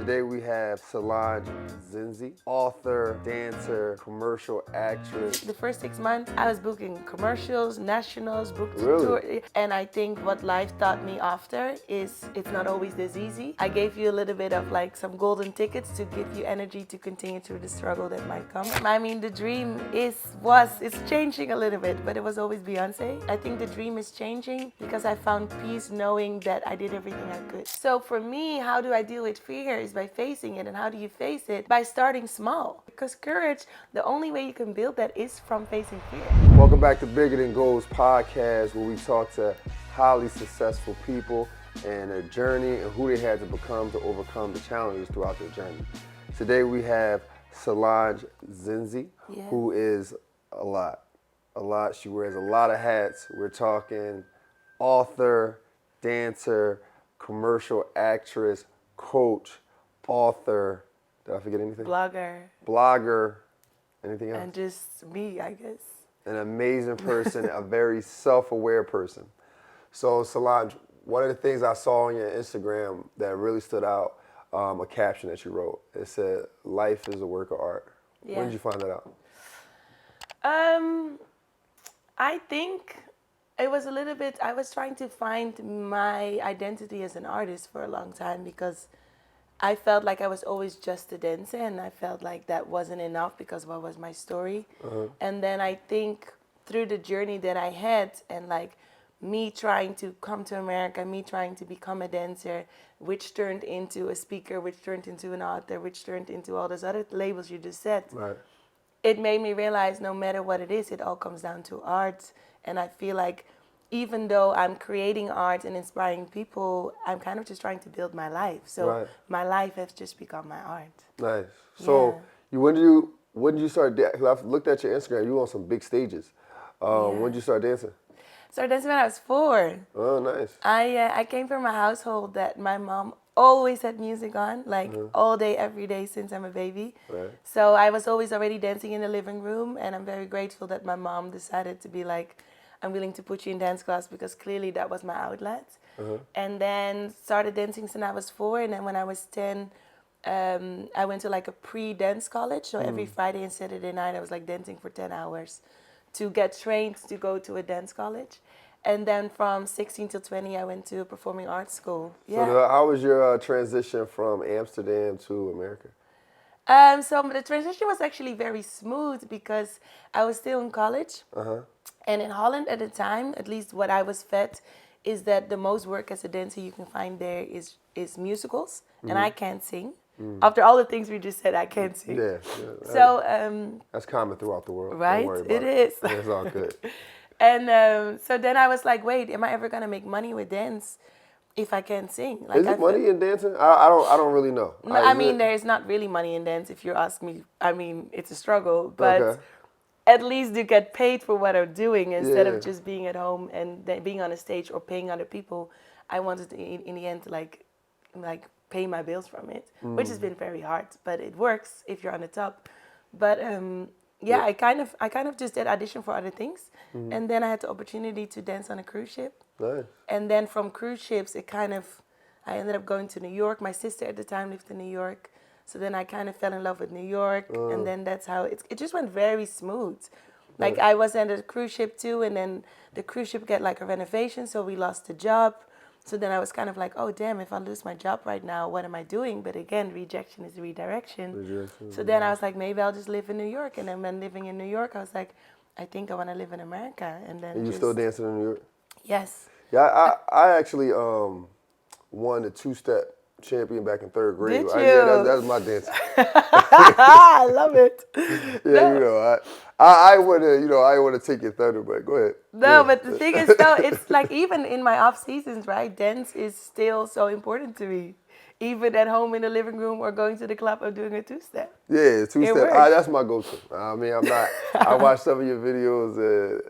Today we have Solange Zindzi, author, dancer, commercial actress. The first 6 months, I was booking commercials, nationals, booked Really? tour. And I think what life taught me after is it's not always this easy. I gave you a little bit of like some golden tickets to give you energy to continue through the struggle that might come. I mean, the dream it's changing a little bit, but it was always Beyonce. I think the dream is changing because I found peace knowing that I did everything I could. So for me, how do I deal with fear is by facing it. And how do you face it? By starting small. Because courage, the only way you can build that is from facing fear. Welcome back to Bigger Than Goals podcast, where we talk to highly successful people and their journey and who they had to become to overcome the challenges throughout their journey. Today we have Solange Zindzi, who is a lot. She wears a lot of hats. We're talking author, dancer, commercial actress, coach, author. Did I forget anything? Blogger. Anything else? And just me, I guess. An amazing person, a very self-aware person. So Solange, one of the things I saw on your Instagram that really stood out, a caption that you wrote. It said, "Life is a work of art." Yeah. When did you find that out? I think it was a little bit, I was trying to find my identity as an artist for a long time because I felt like I was always just a dancer and I felt like that wasn't enough because what was my story. And then I think through the journey that I had and like me trying to come to America, me trying to become a dancer, which turned into a speaker, which turned into an author, which turned into all those other labels you just said. Right. It made me realize no matter what it is, it all comes down to art. And I feel like even though I'm creating art and inspiring people, I'm kind of just trying to build my life. So my life has just become my art. Nice. So when did you start? I've looked at your Instagram. You were on some big stages. When did you start dancing? Started dancing when I was 4. Oh, nice. I came from a household that my mom always had music on, like all day, every day since I'm a baby. Right. So I was always already dancing in the living room, and I'm very grateful that my mom decided to be like, I'm willing to put you in dance class because clearly that was my outlet. And then started dancing since I was 4, and then when I was 10, I went to like a pre-dance college. So every Friday and Saturday night I was like dancing for 10 hours to get trained to go to a dance college. And then from 16 till 20, I went to a performing arts school. So how was your transition from Amsterdam to America? So the transition was actually very smooth because I was still in college. And in Holland at the time, at least what I was fed, is that the most work as a dancer you can find there is musicals. And I can't sing. After all the things we just said, I can't sing. Yeah. So that's common throughout the world. Right? Don't worry about it is. It's all good. And so then I was like, wait, am I ever gonna make money with dance if I can't sing? Like, is it money in dancing? I don't really know. No, I mean, there's not really money in dance if you ask me. I mean, it's a struggle, but at least you get paid for what I'm doing instead of just being at home and then being on a stage or paying other people. I wanted to, in the end, like pay my bills from it, which has been very hard, but it works if you're on the top. But I kind of just did audition for other things, and then I had the opportunity to dance on a cruise ship. Nice. And then from cruise ships, I ended up going to New York. My sister at the time lived in New York, so then I kind of fell in love with New York, and then that's how it just went very smooth. Like I was on a cruise ship too, and then the cruise ship got like a renovation, so we lost the job. So then I was kind of like, oh, damn, if I lose my job right now, what am I doing? But again, rejection is redirection. So then I was like, maybe I'll just live in New York. And then when living in New York, I was like, I think I want to live in America. And then you still dancing in New York? Yes. Yeah, I actually won the 2-step champion back in 3rd grade. Did you? Yeah, that's my dance. I love it. I want to take your thunder, but go ahead. No, but the thing is, though, it's like even in my off seasons, right? Dance is still so important to me. Even at home in the living room or going to the club or doing a 2-step. Yeah, 2-step. That's my go-to. I mean, I'm not. I watched some of your videos.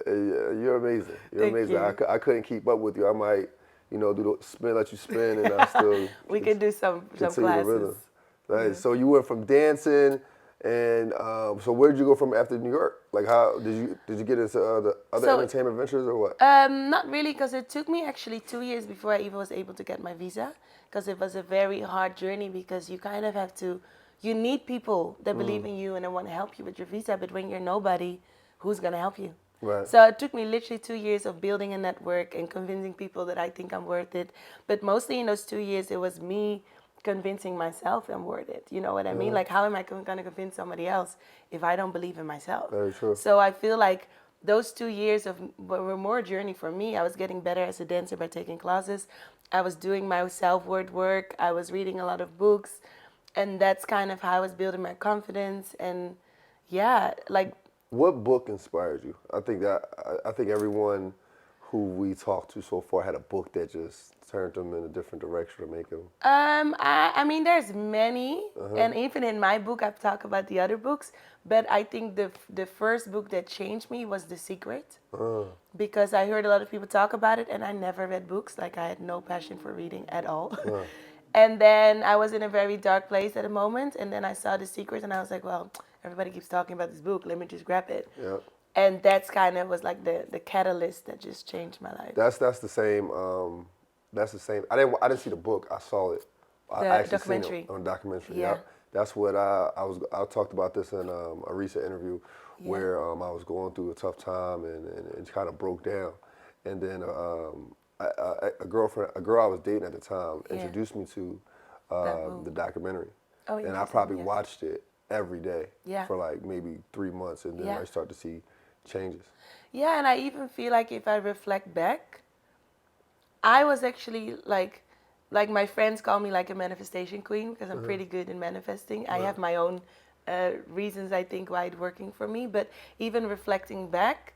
You're amazing. You're amazing. I couldn't keep up with you. I might, do the spin, let you spin, and I still. We can do some classes. Nice. So you went from dancing, And so where did you go from after New York? Like how did you get into the other entertainment ventures or what? Not really, because it took me actually 2 years before I even was able to get my visa, because it was a very hard journey, because you kind of have to, you need people that believe in you and that want to help you with your visa, but when you're nobody, who's going to help you? Right. So it took me literally 2 years of building a network and convincing people that I think I'm worth it. But mostly in those 2 years, it was me convincing myself I'm worth it. You know what I mean? Like, how am I going to convince somebody else if I don't believe in myself? Very true. So I feel like those 2 years were more a journey for me. I was getting better as a dancer by taking classes. I was doing my self-worth work. I was reading a lot of books. And that's kind of how I was building my confidence. And yeah, like, What book inspired you? I think everyone who we talked to so far had a book that just turned them in a different direction to make them. I mean, there's many, and even in my book, I've talked about the other books. But I think the first book that changed me was The Secret, because I heard a lot of people talk about it, and I never read books. Like, I had no passion for reading at all. And then I was in a very dark place at a moment, and then I saw The Secret, and I was like, well, everybody keeps talking about this book. Let me just grab it. Yeah. And that's kind of was like the catalyst that just changed my life. That's the same. That's the same. I didn't see the book. I saw it. I actually documentary. seen it on documentary. Yeah. Yep. That's what I talked about this in a recent interview where I was going through a tough time and kind of broke down, and then a girl I was dating at the time introduced me to the documentary, and I probably watched it every day for like maybe 3 months, and then I started to see changes. Yeah, and I even feel like if I reflect back, I was actually like my friends call me like a manifestation queen, because I'm pretty good in manifesting. I have my own reasons, I think, why it's working for me. But even reflecting back,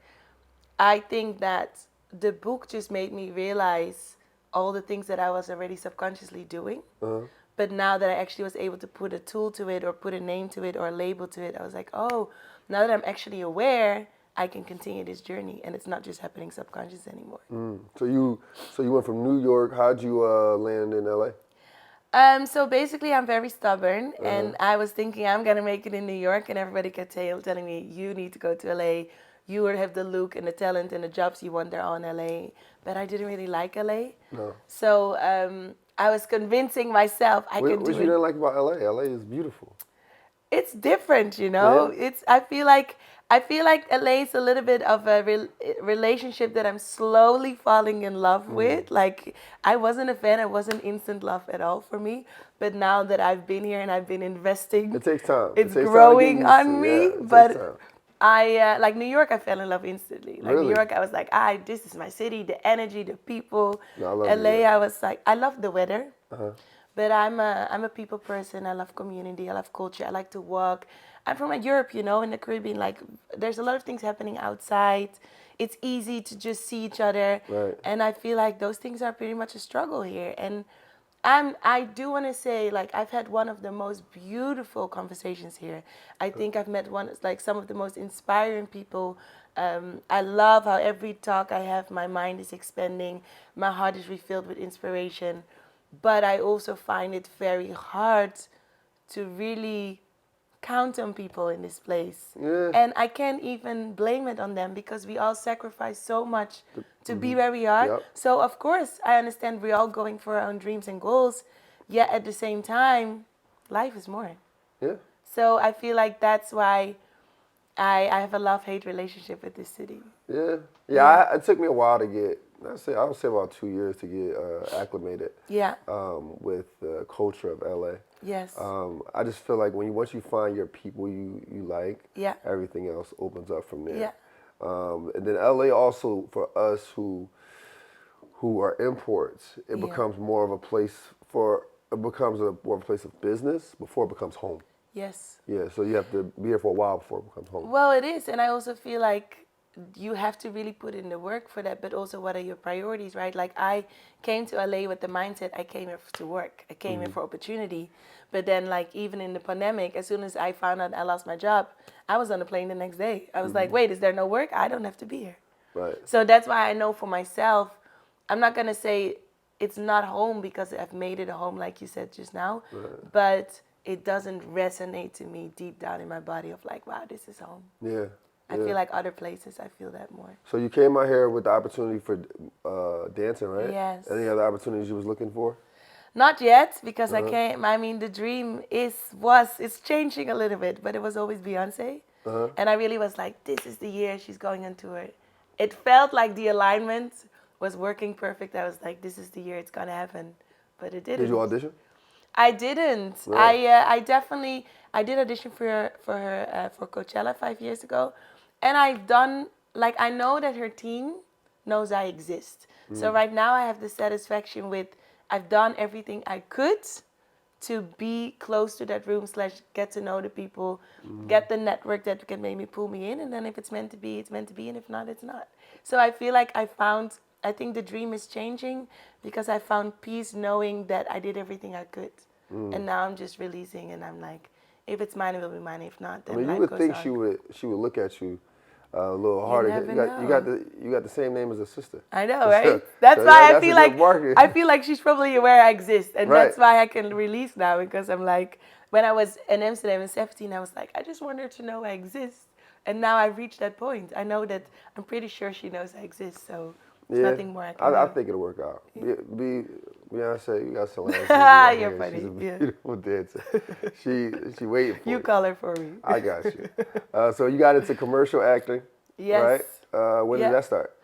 I think that the book just made me realize all the things that I was already subconsciously doing. But now that I actually was able to put a tool to it or put a name to it or a label to it, I was like, oh, now that I'm actually aware, I can continue this journey, and it's not just happening subconscious anymore. So you went from New York. How'd you land in LA? So basically, I'm very stubborn, and I was thinking I'm gonna make it in New York, and everybody kept telling me, you need to go to LA. You would have the look and the talent and the jobs you want there on LA. But I didn't really like LA. No. So I was convincing myself I could do What you it. didn't like about LA? LA is beautiful. It's different, you know. Yeah. I feel like LA is a little bit of a relationship that I'm slowly falling in love with. Like, I wasn't a fan. It wasn't instant love at all for me. But now that I've been here and I've been investing, It takes time. it's It takes growing time to get used on to. me. Yeah, it But takes time. I like New York. I fell in love instantly. Like, Really? New York, I was like, this is my city. The energy, the people. No, I love New LA, York. I was like, I love the weather. But I'm a people person. I love community. I love culture. I like to walk. I'm from Europe, you know, in the Caribbean. Like, there's a lot of things happening outside. It's easy to just see each other. Right. And I feel like those things are pretty much a struggle here. And I do want to say, like, I've had one of the most beautiful conversations here. I think I've met some of the most inspiring people. I love how every talk I have, my mind is expanding. My heart is refilled with inspiration. But I also find it very hard to really count on people in this place. Yeah. And I can't even blame it on them, because we all sacrifice so much to be where we are. Yep. So of course I understand we're all going for our own dreams and goals, yet at the same time, life is more. Yeah. So I feel like that's why I have a love-hate relationship with this city. Yeah. It took me a while to get. I would say about 2 years to get acclimated. Yeah. With the culture of LA. Yes. I just feel like once you find your people you like, Yeah. everything else opens up from there. Yeah. And then LA also, for us who are imports, it becomes more of a place more of a place of business before it becomes home. Yes. Yeah, so you have to be here for a while before it becomes home. Well, it is, and I also feel like you have to really put in the work for that, but also what are your priorities, right? Like, I came to LA with the mindset I came here to work. I came here for opportunity. But then, like, even in the pandemic, as soon as I found out I lost my job, I was on a plane the next day. I was like, wait, is there no work? I don't have to be here. Right. So that's why I know for myself, I'm not going to say it's not home because I've made it a home, like you said just now. Right. But it doesn't resonate to me deep down in my body of like, wow, this is home. Yeah. I feel like other places, I feel that more. So you came out here with the opportunity for dancing, right? Yes. Any other opportunities you was looking for? Not yet, because I can't. I mean, the dream it's changing a little bit, but it was always Beyonce, and I really was like, this is the year she's going on tour. It felt like the alignment was working perfect. I was like, this is the year it's gonna happen, but it didn't. Did you audition? I didn't. No. I did audition for Coachella 5 years ago, and I've done like I know that her team knows I exist. So right now I have the satisfaction with I've done everything I could to be close to that room / get to know the people, get the network that can maybe pull me in, and then if it's meant to be, it's meant to be, and if not, it's not. So I feel like I think the dream is changing because I found peace knowing that I did everything I could. And now I'm just releasing and I'm like, if it's mine, it will be mine. If not, then I mean, life you would goes think on. she would look at you a little harder. never You got the same name as her sister. I know, right? That's why I feel like she's probably aware I exist, and Right. that's why I can release now because I'm like, when I was in Amsterdam in 17, I was like, I just want her to know I exist, and now I've reached that point. I know that I'm pretty sure she knows I exist, so there's nothing more I can do. I think it'll work out. Beyonce, you got Solange. You're funny. She's a beautiful dancer. She waiting for you. You call her for me. I got you. So you got into commercial acting, Yes. right? When did that start?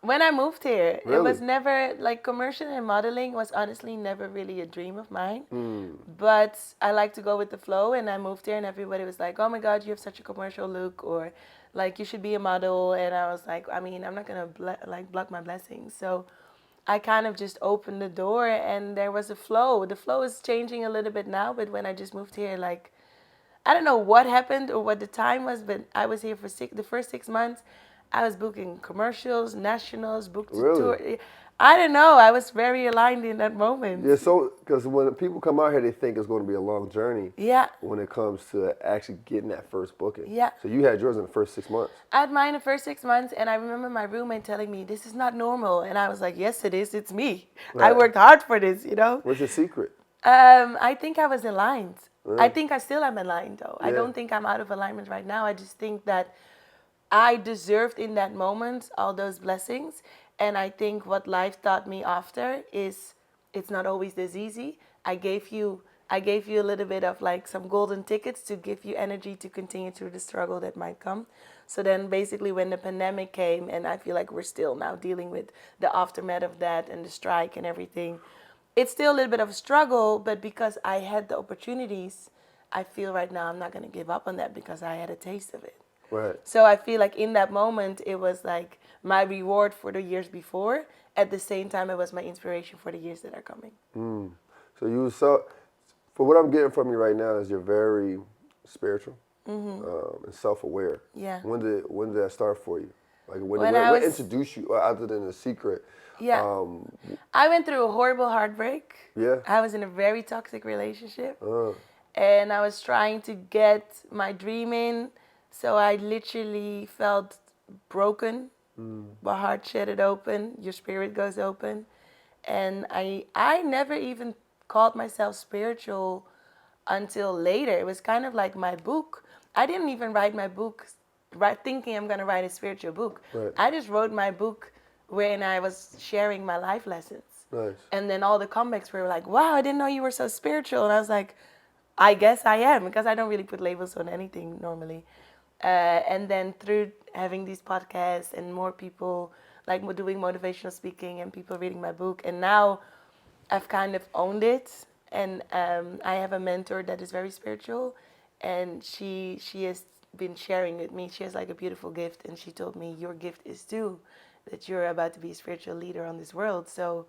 When I moved here, Really? it was never, like, commercial and modeling was honestly never really a dream of mine. But I like to go with the flow, and I moved here, and everybody was like, oh my God, you have such a commercial look, or like, you should be a model. And I was like, I mean, I'm not going to block my blessings. So I kind of just opened the door, and there was a flow. The flow is changing a little bit now, but when I just moved here, like, I don't know what happened or what the time was, but I was here for the first 6 months. I was booking commercials, nationals, booked to tour. I don't know. I was very aligned in that moment. Yeah, so because when people come out here, they think it's going to be a long journey. Yeah. When it comes to actually getting that first booking. Yeah. So you had yours in the first 6 months. I had mine the first 6 months, and I remember my roommate telling me, this is not normal. And I was like, yes, it is. It's me. Right. I worked hard for this, you know? What's your secret? I think I was aligned. I think I still am aligned, though. Yeah. I don't think I'm out of alignment right now. I just think that I deserved in that moment all those blessings. And I think what life taught me after is it's not always this easy. I gave you a little bit of like some golden tickets to give you energy to continue through the struggle that might come. So then basically when the pandemic came, and I feel like we're still now dealing with the aftermath of that and the strike and everything, it's still a little bit of a struggle, but because I had the opportunities, I feel right now I'm not going to give up on that because I had a taste of it. Right. So I feel like in that moment, it was like my reward for the years before. At the same time, it was my inspiration for the years that are coming. So for what I'm getting from you right now is you're very spiritual and self-aware. Yeah. When did that start for you? Like what introduced you, other than the secret? Yeah. I went through a horrible heartbreak. Yeah. I was in a very toxic relationship. And I was trying to get my dream in. So I literally felt broken. My heart shattered open. Your spirit goes open. And I never even called myself spiritual until later. It was kind of like my book. I didn't even write my book thinking I'm going to write a spiritual book. Right. I just wrote my book when I was sharing my life lessons. Nice. And then all the comebacks were like, wow, I didn't know you were so spiritual. And I was like, I guess I am, because I don't really put labels on anything normally. And then through having these podcasts and more people like doing motivational speaking and people reading my book, and now I've kind of owned it. And I have a mentor that is very spiritual, and she has been sharing with me. She has like a beautiful gift, and she told me your gift is too, that you're about to be a spiritual leader on this world. So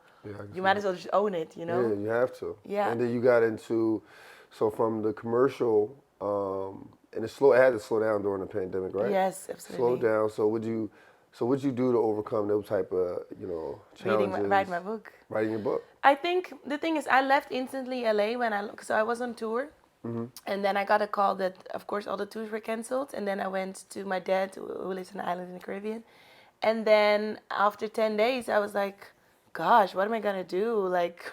you might as well just own it, you know? Yeah, you have to. Yeah. And then you got into, so from the commercial, and it had to slow down during the pandemic, right? Yes, absolutely. Slow down. So what'd you do to overcome those type of, challenges? Write my book. Writing your book. I think the thing is, I left instantly LA so I was on tour. And then I got a call that, of course, all the tours were canceled. And then I went to my dad, who lives in an island in the Caribbean. And then after 10 days, I was like, gosh, what am I going to do? Like,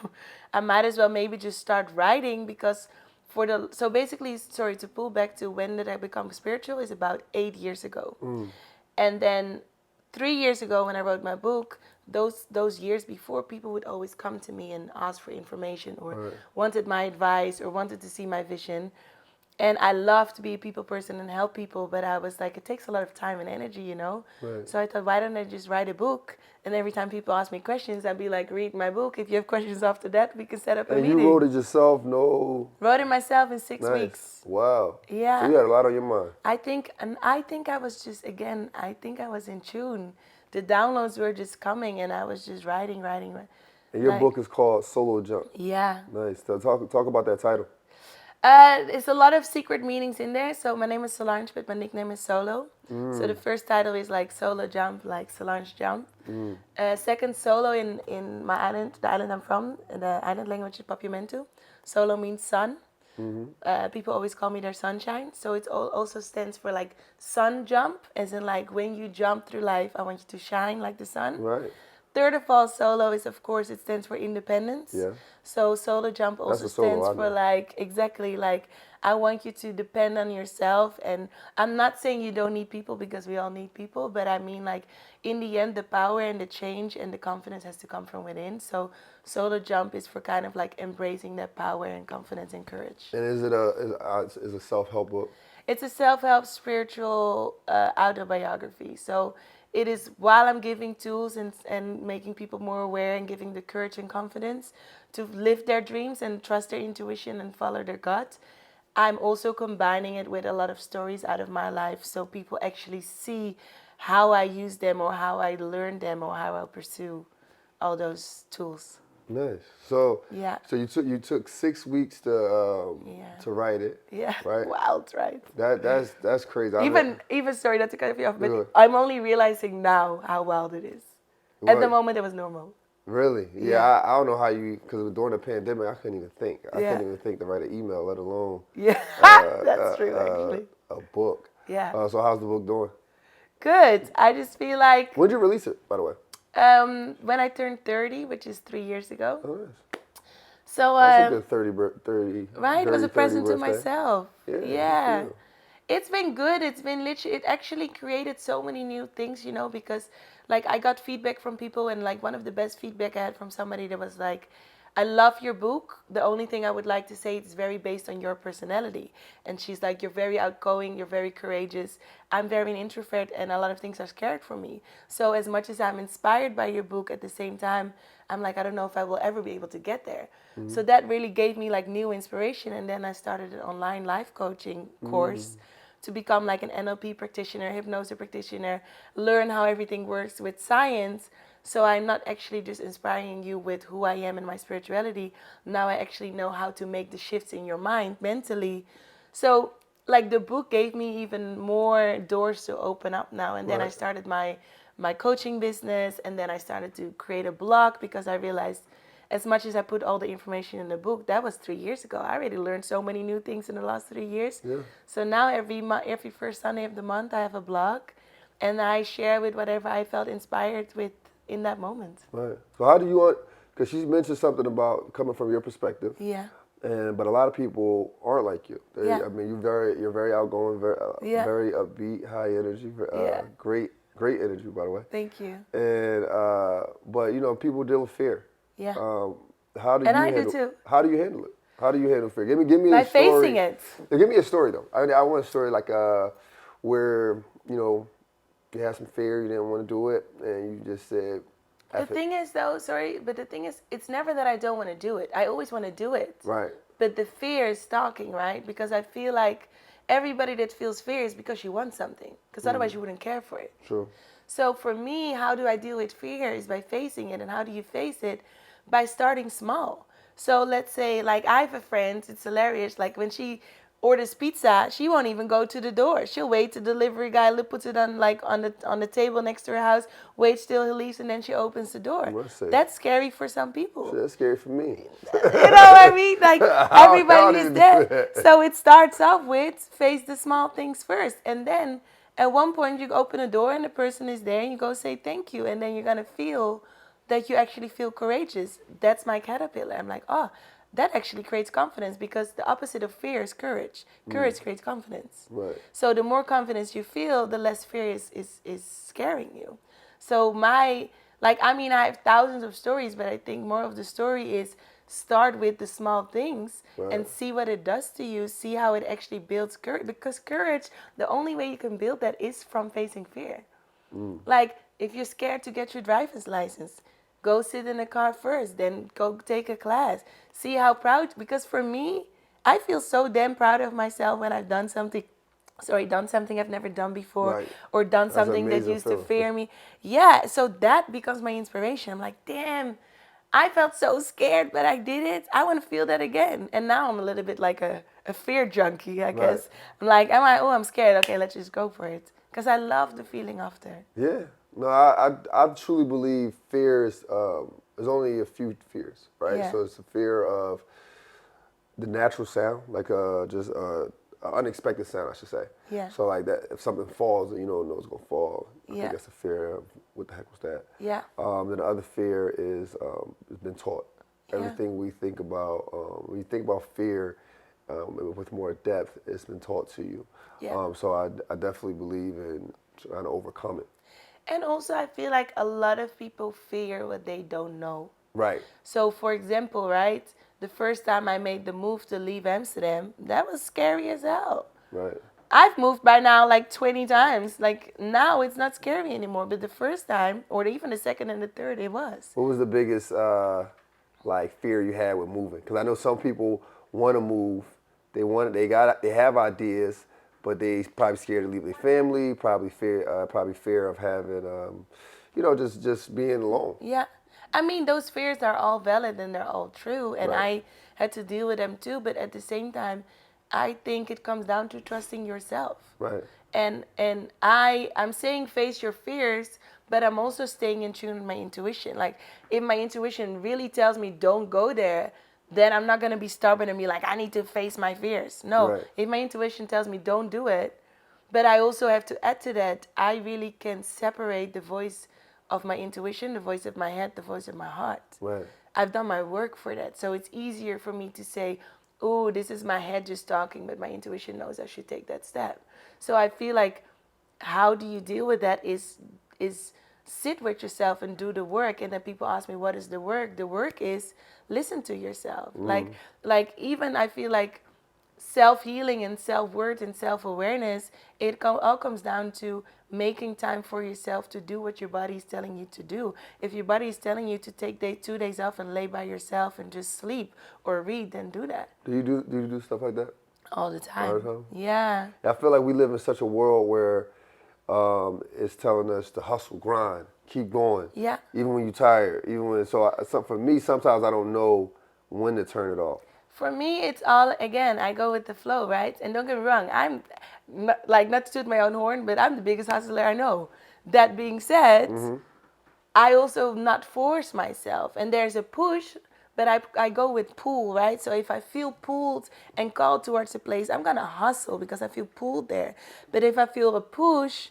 I might as well maybe just start writing, because so basically, sorry, to pull back to when did I become spiritual is about 8 years ago. And then 3 years ago when I wrote my book, those years before, people would always come to me and ask for information or wanted my advice or wanted to see my vision. And I love to be a people person and help people, but I was like, it takes a lot of time and energy, you know? Right. So I thought, why don't I just write a book? And every time people ask me questions, I'd be like, read my book. If you have questions after that, we can set up a meeting. And you wrote it yourself? No. Wrote it myself in 6 Nice. weeks. Wow. Yeah. So you had a lot on your mind. I think I was just, again, I think I was in tune. The downloads were just coming and I was just writing. And your book is called Solo Jump. Yeah. Nice. So talk about that title. It's a lot of secret meanings in there. So my name is Solange, but my nickname is Solo. So the first title is like Solo Jump, like Solange Jump. Second, Solo in my island, the island I'm from, the island language is Papiamento. Solo means sun. People always call me their sunshine. So it also stands for like sun jump, as in like when you jump through life, I want you to shine like the sun. Right. Third of all, solo is, of course, it stands for independence. Yeah. So solo jump also stands for like, exactly, like I want you to depend on yourself. And I'm not saying you don't need people because we all need people, but I mean like in the end, the power and the change and the confidence has to come from within. So solo jump is for kind of like embracing that power and confidence and courage. And is it a self-help book? It's a self-help spiritual autobiography. So it is while I'm giving tools and making people more aware and giving the courage and confidence to live their dreams and trust their intuition and follow their gut, I'm also combining it with a lot of stories out of my life so people actually see how I use them or how I learn them or how I pursue all those tools. Nice. So Yeah. So you took 6 weeks to write it. Yeah. Right. Wild, right? That's crazy. Even sorry not to cut you off, but Good. I'm only realizing now how wild it is. At the moment, it was normal. Really? Yeah. I don't know how because during the pandemic, I couldn't even think. I Yeah. couldn't even think to write an email, let alone Yeah, that's true actually. a book. Yeah. So how's the book doing? Good. I just feel like When'd you release it, by the way? when I turned 30, which is 3 years ago. Oh, nice. So That's a good 30. right, it was a present to birthday. myself. Yeah. Yeah. Good for you. It's been good. It's been literally, it actually created so many new things, you know, because like I got feedback from people and like one of the best feedback I had from somebody that was like, I love your book. The only thing I would like to say, it's very based on your personality. And she's like, you're very outgoing, you're very courageous. I'm very an introvert and a lot of things are scared for me. So as much as I'm inspired by your book, at the same time, I'm like, I don't know if I will ever be able to get there. So that really gave me like new inspiration. And then I started an online life coaching course to become like an NLP practitioner, hypnosis practitioner, learn how everything works with science. So I'm not actually just inspiring you with who I am and my spirituality. Now I actually know how to make the shifts in your mind mentally. So like the book gave me even more doors to open up now. And then I started my coaching business, and then I started to create a blog because I realized as much as I put all the information in the book, that was 3 years ago. I already learned so many new things in the last 3 years. Yeah. So now every first Sunday of the month, I have a blog, and I share with whatever I felt inspired with in that moment. Right. So how do you because she mentioned something about coming from your perspective. Yeah. But a lot of people aren't like you. I mean, you're very outgoing, very upbeat, high energy, great energy, by the way. Thank you. And but you know, people deal with fear. Yeah. How do I you do too. How do you handle it? How do you handle fear? Give me By a story. By facing it. Give me a story though. I want a story like where you know you had some fear, you didn't want to do it, and you just said. The thing is though, but the thing is, it's never that I don't want to do it. I always want to do it. Right. But the fear is stalking, right? Because I feel like everybody that feels fear is because you want something. Because otherwise you wouldn't care for it. True. So for me, how do I deal with fear is by facing it. And how do you face it? By starting small. So let's say, like, I have a friend, it's hilarious, like when she orders pizza, she won't even go to the door. She'll wait till the delivery guy puts it on the table next to her house, waits till he leaves, and then she opens the door. That's scary for some people. That's scary for me. You know what I mean? Like everybody is there. So it starts off with face the small things first. And then at one point you open a door and the person is there and you go say thank you. And then you're going to feel that you actually feel courageous. That's my caterpillar. I'm like, oh, that actually creates confidence, because the opposite of fear is courage. Courage creates confidence. Right. So the more confidence you feel, the less fear is scaring you. So I have thousands of stories, but I think more of the story is start with the small things and see what it does to you, see how it actually builds courage. Because courage, the only way you can build that is from facing fear. Like, if you're scared to get your driver's license, go sit in a car first, then go take a class. See how proud, because for me, I feel so damn proud of myself when I've done something I've never done before, Right. or done That's an something that amazing used to feeling. fear me. Yeah, so that becomes my inspiration. I'm like, damn, I felt so scared, but I did it. I want to feel that again. And now I'm a little bit like a fear junkie, I guess. I'm like, I'm scared. Okay, let's just go for it. Because I love the feeling after. Yeah. No, I truly believe fear is there's only a few fears, right? Yeah. So it's the fear of the natural sound, like just unexpected sound, I should say. Yeah. So like that, if something falls and you don't know it's gonna fall, I Yeah. think that's a fear of what the heck was that? Yeah. Then the other fear is it's been taught. Yeah. Everything we think about, when you think about fear with more depth, it's been taught to you. Yeah. So I definitely believe in trying to overcome it. And also, I feel like a lot of people fear what they don't know. Right. So, for example, right, the first time I made the move to leave Amsterdam, that was scary as hell. Right. I've moved by now like 20 times. Like, now it's not scary anymore. But the first time, or even the second and the third, it was. What was the biggest like fear you had with moving? Because I know some people want to move. They have ideas, but they probably scared to leave their family. Probably fear of having, just being alone. Yeah. I mean, those fears are all valid and they're all true. And Right. I had to deal with them too. But at the same time, I think it comes down to trusting yourself. Right. And I'm saying face your fears, but I'm also staying in tune with my intuition. Like, if my intuition really tells me don't go there, then I'm not going to be stubborn and be like, I need to face my fears. No, Right. if my intuition tells me don't do it, but I also have to add to that, I really can separate the voice of my intuition, the voice of my head, the voice of my heart. Right. I've done my work for that. So it's easier for me to say, oh, this is my head just talking, but my intuition knows I should take that step. So I feel like, how do you deal with that is sit with yourself and do the work. And then people ask me, what is the work? The work is listen to yourself. Like even I feel like self-healing and self-worth and self-awareness, all comes down to making time for yourself to do what your body is telling you to do. If your body is telling you to take 2 days off and lay by yourself and just sleep or read, then do that. Do you do stuff like that? All the time. All the time? Yeah. I feel like we live in such a world where it's telling us to hustle, grind, keep going. Yeah. Even when you're tired. For me, sometimes I don't know when to turn it off. For me, it's all, again, I go with the flow, right? And don't get me wrong, I'm, not to toot my own horn, but I'm the biggest hustler I know. That being said, I also not force myself. And there's a push, but I go with pull, right? So if I feel pulled and called towards a place, I'm going to hustle because I feel pulled there. But if I feel a push,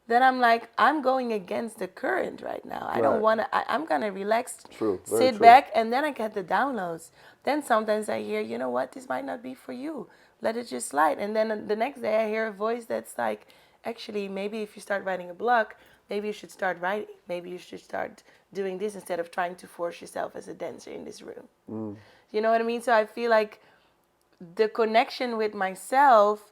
then I'm like, I'm going against the current right now. I don't want to, I'm going to relax, sit back, and then I get the downloads. Then sometimes I hear, you know what, this might not be for you. Let it just slide. And then the next day I hear a voice that's like, actually, maybe if you start writing a blog, maybe you should start writing. Maybe you should start doing this instead of trying to force yourself as a dancer in this room. You know what I mean? So I feel like the connection with myself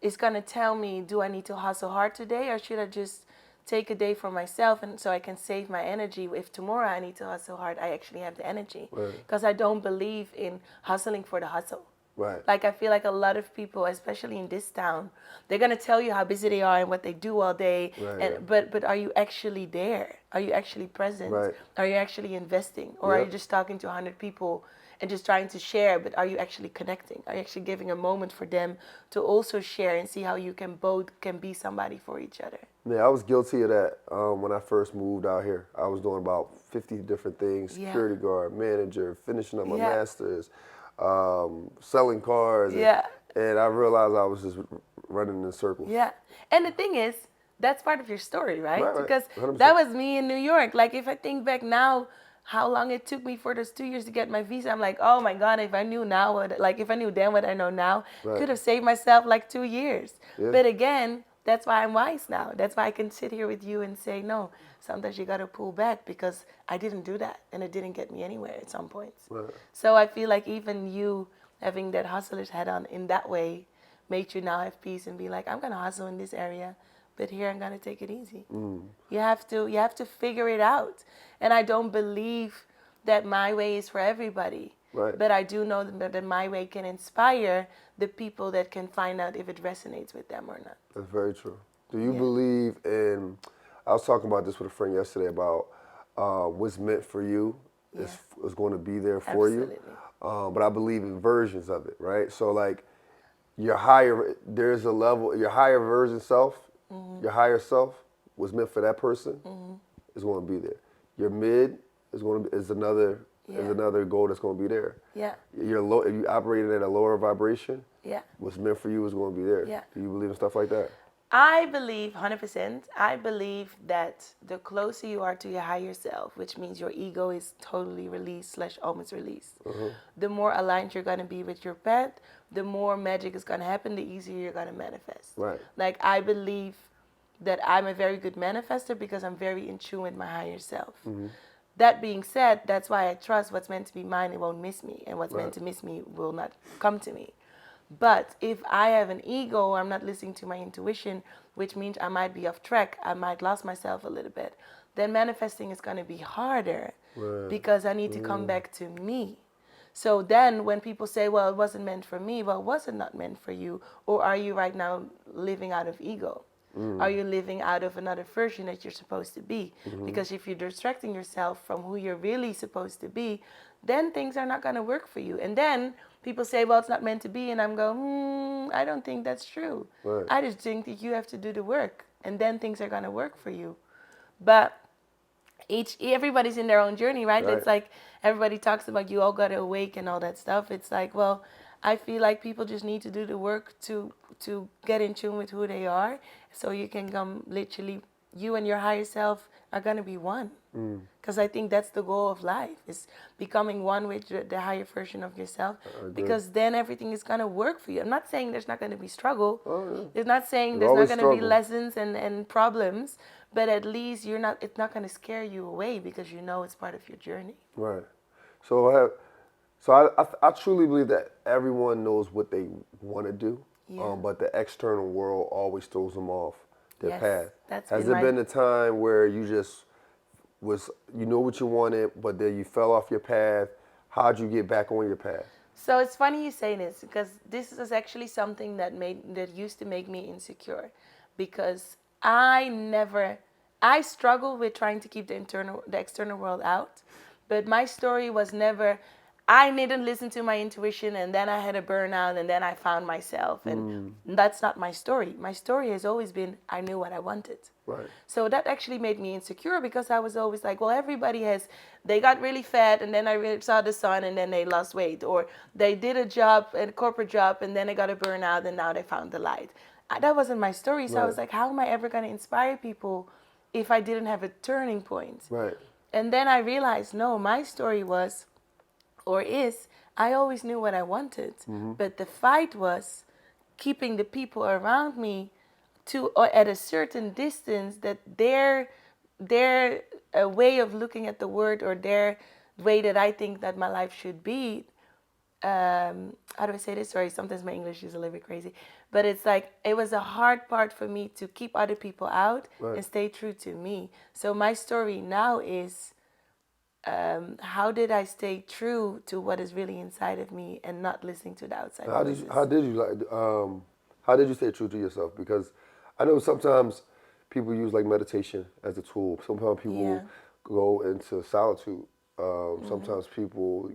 is going to tell me, do I need to hustle hard today, or should I just take a day for myself and so I can save my energy? If tomorrow I need to hustle hard, I actually have the energy. Because I don't believe in hustling for the hustle. Right. Like, I feel like a lot of people, especially in this town, they're going to tell you how busy they are and what they do all day. But are you actually there? Are you actually present? Right. Are you actually investing? Or are you just talking to 100 people and just trying to share, but are you actually connecting? Are you actually giving a moment for them to also share and see how you can both can be somebody for each other? Yeah, I was guilty of that when I first moved out here. I was doing about 50 different things, security guard, manager, finishing up my master's, selling cars. And I realized I was just running in circles. Yeah. And the thing is, that's part of your story, right? Right, Because 100%. that was me in New York. Like, if I think back now, how long it took me for those 2 years to get my visa. I'm like, oh my God, if I knew now if I knew then what I know now, Right. could have saved myself like 2 years. Yeah. But again, that's why I'm wise now. That's why I can sit here with you and say, no, sometimes you got to pull back because I didn't do that and it didn't get me anywhere at some points. Right. So I feel like even you having that hustler's hat on in that way made you now have peace and be like, I'm going to hustle in this area, but here I'm going to take it easy. You have to figure it out. And I don't believe that my way is for everybody. Right. But I do know that my way can inspire the people that can find out if it resonates with them or not. That's very true. Do you believe in, I was talking about this with a friend yesterday about what's meant for you is going to be there for you. But I believe in versions of it, right? So like there's a level, your higher version self, your higher self was meant for that person is going to be there. Your mid is another goal that's going to be there. Yeah. Your low, if you operated at a lower vibration, what's meant for you is going to be there. Yeah. Do you believe in stuff like that? I believe 100%. I believe that the closer you are to your higher self, which means your ego is totally released / almost released, the more aligned you're going to be with your path, the more magic is going to happen, the easier you're going to manifest. Right. Like I believe that I'm a very good manifester because I'm very in tune with my higher self. That being said, that's why I trust what's meant to be mine, it won't miss me, and what's meant to miss me will not come to me. But if I have an ego, I'm not listening to my intuition, which means I might be off track, I might lost myself a little bit, then manifesting is going to be harder because I need to come back to me. So then when people say, well, it wasn't meant for me, well, was it not meant for you? Or are you right now living out of ego? Are you living out of another version that you're supposed to be? Because if you're distracting yourself from who you're really supposed to be, then things are not going to work for you. And then people say, well, it's not meant to be. And I'm going, I don't think that's true. Right. I just think that you have to do the work. And then things are going to work for you. But everybody's in their own journey, right? It's like everybody talks about you all got to awake and all that stuff. It's like, well, I feel like people just need to do the work to get in tune with who they are, so you can come literally, you and your higher self are going to be one. Because I think that's the goal of life, is becoming one with the higher version of yourself, because then everything is going to work for you. I'm not saying there's not going to be struggle. It's not saying there's not going to be lessons and problems, but at least it's not going to scare you away because you know it's part of your journey. Right. So I truly believe that everyone knows what they want to do, but the external world always throws them off their path. Has there been a time where you just you know what you wanted, but then you fell off your path? How'd you get back on your path? So it's funny you say this, because this is actually something that used to make me insecure, because I struggled with trying to keep the external world out, but my story was never, I didn't listen to my intuition and then I had a burnout and then I found myself, and that's not my story. My story has always been, I knew what I wanted. Right. So that actually made me insecure, because I was always like, well, they got really fat and then I really saw the sun and then they lost weight, or they did a corporate job and then they got a burnout and now they found the light. That wasn't my story. So I was like, how am I ever going to inspire people if I didn't have a turning point? Right. And then I realized, no, my story was, I always knew what I wanted, but the fight was keeping the people around me or at a certain distance, that their way of looking at the world, or their way that I think that my life should be. How do I say this? Sorry, sometimes my English is a little bit crazy, but it's like, it was a hard part for me to keep other people out and stay true to me. So my story now is, how did I stay true to what is really inside of me and not listening to the outside voices? How did you stay true to yourself? Because I know sometimes people use like meditation as a tool. Sometimes people go into solitude. Sometimes people,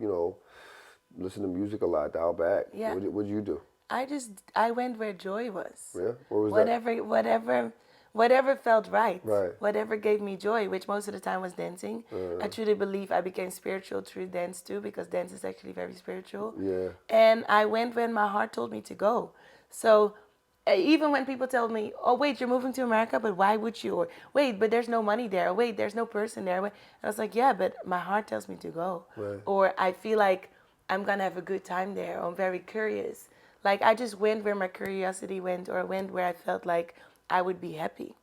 listen to music a lot, dial back. Yeah. What did you do? I went where joy was. Yeah? What was that? Whatever felt right. Right. Whatever gave me joy, which most of the time was dancing. I truly believe I became spiritual through dance too, because dance is actually very spiritual. Yeah. And I went when my heart told me to go. So even when people tell me, oh, wait, you're moving to America, but why would you? Or wait, but there's no money there. Or wait, there's no person there. And I was like, yeah, but my heart tells me to go. Right. Or I feel like I'm going to have a good time there. Or I'm very curious. Like, I just went where my curiosity went, or went where I felt like I would be happy.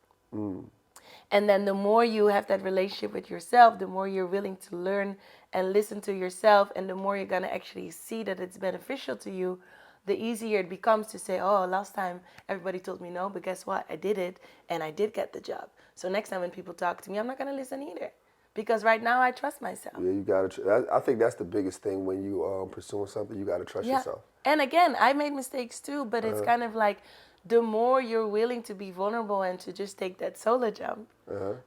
And then the more you have that relationship with yourself, the more you're willing to learn and listen to yourself, and the more you're going to actually see that it's beneficial to you, the easier it becomes to say, oh, last time everybody told me no, but guess what? I did it, and I did get the job. So next time when people talk to me, I'm not going to listen either. Because right now I trust myself. Yeah, you gotta. I think that's the biggest thing when you pursuing something. You gotta trust yourself. And again, I made mistakes too, but it's kind of like the more you're willing to be vulnerable and to just take that solo jump,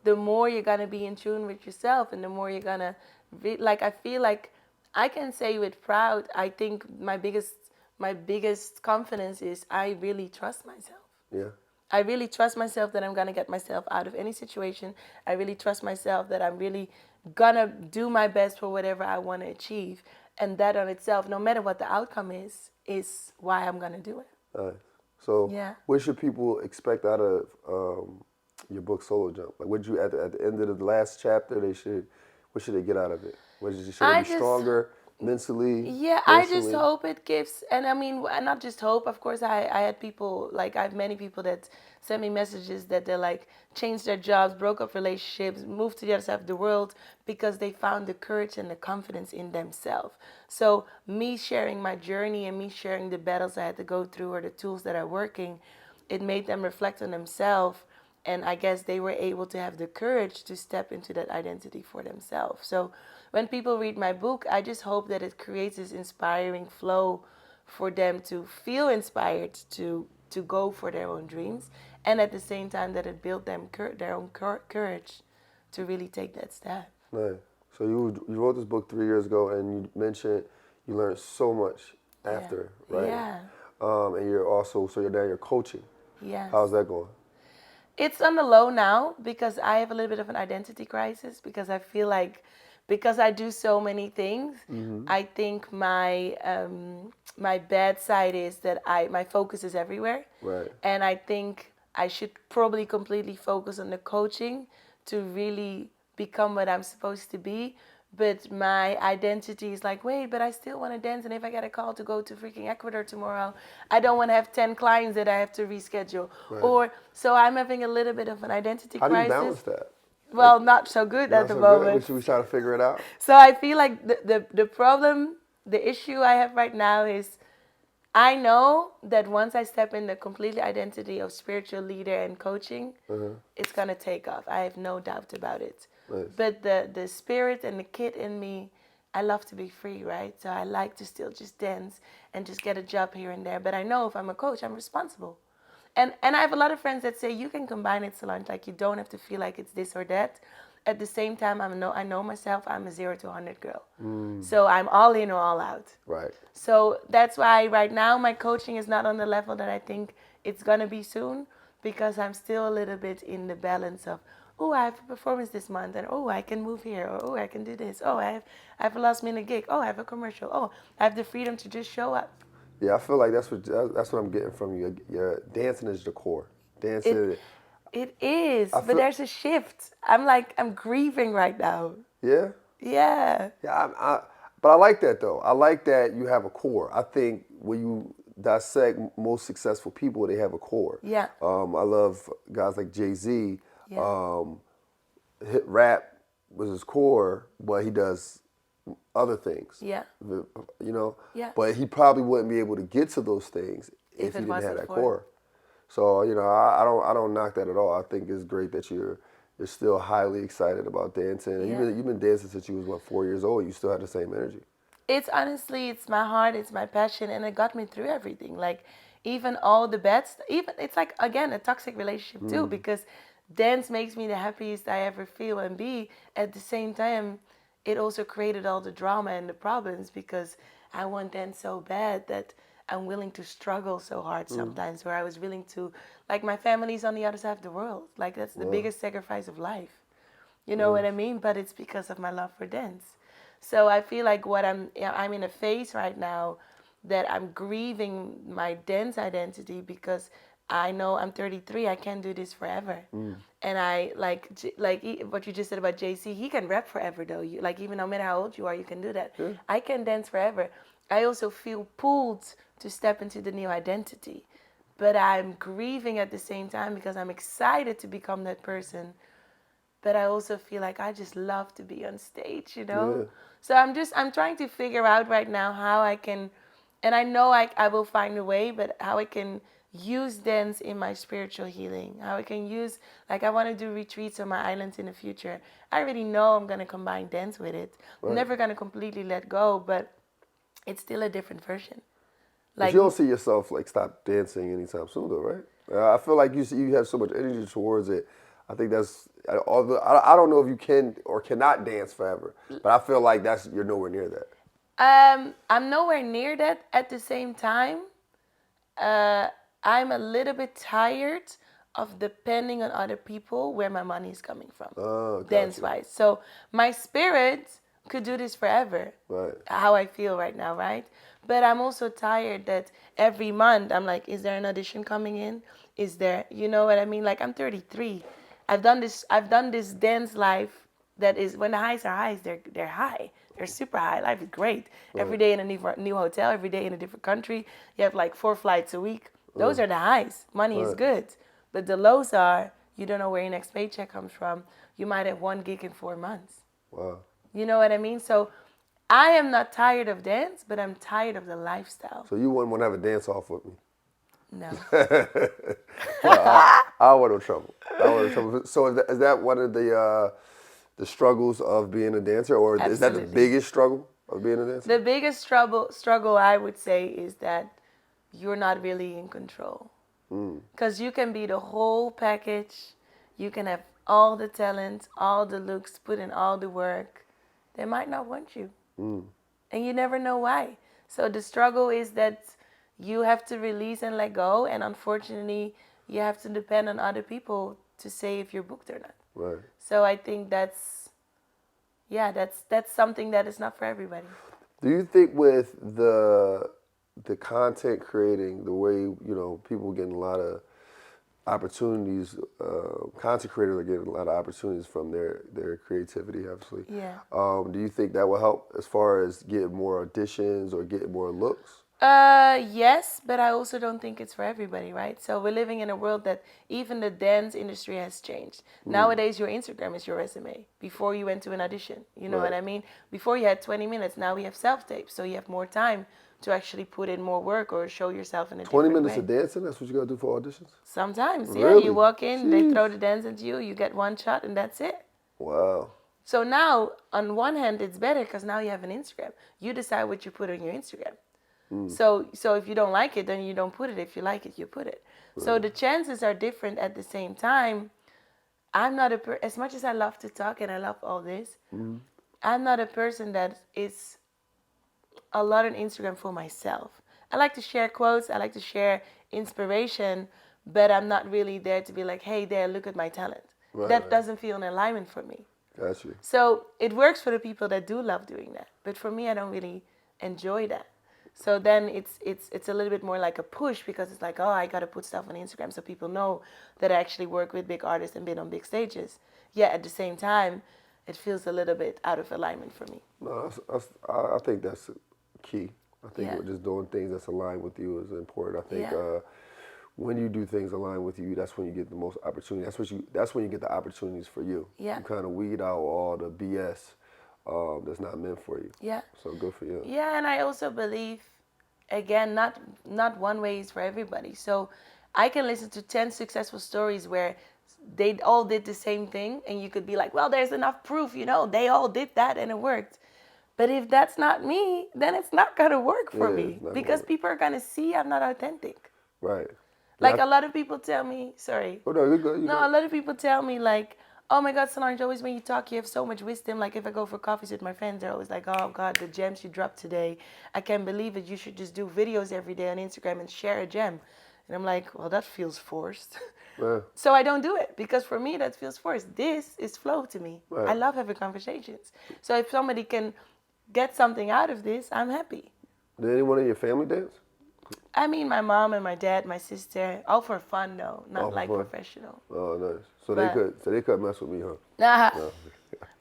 the more you're gonna be in tune with yourself, and the more you're gonna like. I feel like I can say with proud. I think my biggest confidence is I really trust myself. Yeah. I really trust myself that I'm going to get myself out of any situation. I really trust myself that I'm really going to do my best for whatever I want to achieve. And that on itself, no matter what the outcome is why I'm going to do it. Nice. So, Yeah. what should people expect out of your book, Solo Jump? Like, what you at the end of the last chapter? What should they get out of it? Should they be stronger mentally? Yeah, I just hope it gives, and I mean, not just hope. Of course, I had people, like, I have many people that send me messages that they're like, changed their jobs, broke up relationships, moved to the other side of the world because they found the courage and the confidence in themselves. So me sharing my journey and me sharing the battles I had to go through or the tools that are working, it made them reflect on themselves. And I guess they were able to have the courage to step into that identity for themselves. So when people read my book, I just hope that it creates this inspiring flow for them to feel inspired to go for their own dreams. And at the same time that it built them their own courage to really take that step. Nice. So you wrote this book 3 years ago, and you mentioned you learned so much after, right? Yeah. And you're coaching. Yes. How's that going? It's on the low now because I have a little bit of an identity crisis because I feel like because I do so many things, I think my my bad side is that my focus is everywhere. Right. And I think I should probably completely focus on the coaching to really become what I'm supposed to be. But my identity is like, wait, but I still want to dance. And if I get a call to go to freaking Ecuador tomorrow, I don't want to have 10 clients that I have to reschedule. Right. So I'm having a little bit of an identity crisis. How do you balance that? Well, not so good at the moment. Should we try to figure it out? So I feel like the problem, the issue I have right now is I know that once I step in the complete identity of spiritual leader and coaching, it's going to take off. I have no doubt about it. Nice. But the spirit and the kid in me, I love to be free, right? So I like to still just dance and just get a job here and there. But I know if I'm a coach, I'm responsible. And I have a lot of friends that say you can combine it, Solange. Like you don't have to feel like it's this or that. At the same time, I know myself. I'm a 0 to 100 girl. So I'm all in or all out. Right. So that's why right now my coaching is not on the level that I think it's gonna be soon, because I'm still a little bit in the balance of, oh, I have a performance this month, and oh, I can move here, or oh, I can do this. Oh, I have a last minute gig. Oh, I have a commercial. Oh, I have the freedom to just show up. Yeah, I feel like that's what I'm getting from you. Your dancing is the core. Dancing. It is, but there's a shift. I'm grieving right now. Yeah. Yeah. Yeah, but I like that though. I like that you have a core. I think when you dissect most successful people, they have a core. Yeah. I love guys like Jay-Z. Yeah. Hit rap was his core, but he does other things. Yeah. You know. Yeah. But he probably wouldn't be able to get to those things if he didn't have that core. So I don't knock that at all. I think it's great that you're still highly excited about dancing. And you've been dancing since you was 4 years old. You still have the same energy. It's honestly, it's my heart, it's my passion, and it got me through everything. Like even all the best, even it's like again a toxic relationship too, because dance makes me the happiest I ever feel and be. At the same time, it also created all the drama and the problems because I want dance so bad that I'm willing to struggle so hard sometimes, where I was willing to, like my family's on the other side of the world. Like that's the biggest sacrifice of life. You know what I mean? But it's because of my love for dance. So I feel like I'm in a phase right now that I'm grieving my dance identity because I know I'm 33. I can't do this forever. And I like what you just said about JC. He can rap forever though. You like even no matter how old you are, you can do that. Yeah. I can dance forever. I also feel pulled to step into the new identity, but I'm grieving at the same time because I'm excited to become that person. But I also feel like I just love to be on stage, you know? Yeah. So I'm trying to figure out right now how I can, and I know I will find a way, but how I can use dance in my spiritual healing. How I can use, like I want to do retreats on my islands in the future. I already know I'm going to combine dance with it. Right. I'm never going to completely let go, but it's still a different version. But you don't see yourself like stop dancing anytime soon, though, right? I feel like you have so much energy towards it. I think that's although I don't know if you can or cannot dance forever, but I feel like you're nowhere near that. I'm nowhere near that. At the same time, I'm a little bit tired of depending on other people where my money is coming from, dance-wise. So my spirit could do this forever, right? How I feel right now, right? But I'm also tired that every month I'm like, is there an audition coming in? Is there, you know what I mean? Like I'm 33. I've done this dance life that is when the highs are highs, they're high. They're super high. Life is great. Right. Every day in a new hotel, every day in a different country. You have like 4 flights a week. Those are the highs. Money is good. But the lows are, you don't know where your next paycheck comes from. You might have 1 gig in 4 months. Wow. You know what I mean? So I am not tired of dance, but I'm tired of the lifestyle. So you wouldn't want to have a dance off with me? No. I don't want no trouble. So is that one of the struggles of being a dancer, or Absolutely. Is that the biggest struggle of being a dancer? The biggest struggle I would say is that you're not really in control. Because you can be the whole package. You can have all the talent, all the looks, put in all the work. They might not want you. And you never know why. So the struggle is that you have to release and let go. And unfortunately, you have to depend on other people to say if you're booked or not. Right. So I think that's something that is not for everybody. Do you think with the content creating, the way, people getting a lot of opportunities, content creators are getting a lot of opportunities from their creativity, obviously. Yeah. Do you think that will help as far as getting more auditions or getting more looks? Yes, but I also don't think it's for everybody, right? So we're living in a world that even the dance industry has changed. Nowadays, your Instagram is your resume before you went to an audition. You know what I mean? Before you had 20 minutes, now we have self-tapes, so you have more time to actually put in more work or show yourself in a 20 different minutes way. of dancing, that's what you got to do for auditions? Sometimes, yeah. Really? You walk in, Jeez. they throw the dance at you, you get one shot, and that's it. Wow. So now, on one hand, it's better because now you have an Instagram. You decide what you put on your Instagram. So if you don't like it, then you don't put it. If you like it, you put it. Right. So the chances are different. At the same time, I'm not as much as I love to talk and I love all this, I'm not a person that is a lot on Instagram for myself. I like to share quotes. I like to share inspiration, but I'm not really there to be like, hey, there, look at my talent. That doesn't feel in alignment for me. Got you. So it works for the people that do love doing that. But for me, I don't really enjoy that. So then it's a little bit more like a push because it's like, oh, I got to put stuff on Instagram so people know that I actually work with big artists and been on big stages. Yet at the same time, it feels a little bit out of alignment for me. No, I think that's key. I think just doing things that's aligned with you is important. I think when you do things aligned with you, that's when you get the most opportunity. That's when you get the opportunities for you. Yeah. You kind of weed out all the BS that's not meant for you. Yeah. So good for you. Yeah, and I also believe, again, not one way is for everybody. So I can listen to 10 successful stories where they all did the same thing, and you could be like, well, there's enough proof, they all did that and it worked. But if that's not me, then it's not going to work for me because people are going to see I'm not authentic. Right. Like a lot of people tell me, sorry. Oh, no, you're good. A lot of people tell me like, oh my God, Solange, always when you talk, you have so much wisdom. Like if I go for coffees with my friends, they're always like, oh God, the gems you dropped today. I can't believe it. You should just do videos every day on Instagram and share a gem. And I'm like, well, that feels forced. Yeah. So I don't do it because for me, that feels forced. This is flow to me. Right. I love having conversations. So if somebody can get something out of this, I'm happy. Did anyone in your family dance? I mean, my mom and my dad, my sister, all for fun though, not All for like fun? professional. Oh, nice. So But they could mess with me, huh? nah, No.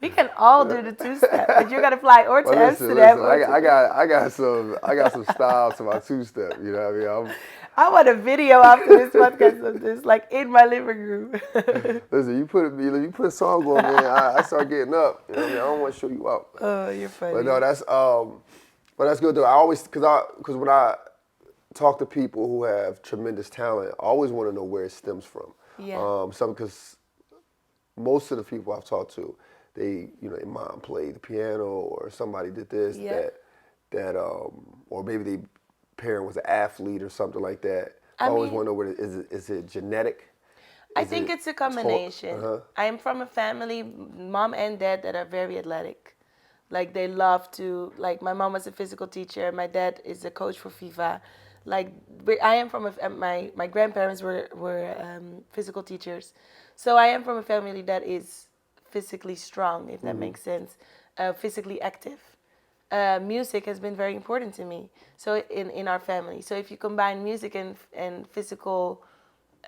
we can all do the two-step, but you gotta fly or to Well, Amsterdam or to. I got some style to my two-step. You know what I mean? I want a video after this podcast of this, like in my living room. Listen, you put a song on, man. I start getting up. You know what I mean? I don't want to show you out. Oh, you're But funny. no, but that's good though. I always, cause when I talk to people who have tremendous talent, I always want to know where it stems from. Yeah. Because most of the people I've talked to, they, their mom played the piano or somebody did this, Yeah. or maybe their parent was an athlete or something like that. I I always mean, want to know is it genetic? I Is think it it's a taught? combination. I am from a family, mom and dad, that are very athletic. Like they love to, like my mom was a physical teacher, my dad is a coach for FIFA. Like I am from my grandparents were physical teachers, so I am from a family that is physically strong, if that makes sense, physically active. Music has been very important to me. So in our family, so if you combine music and physical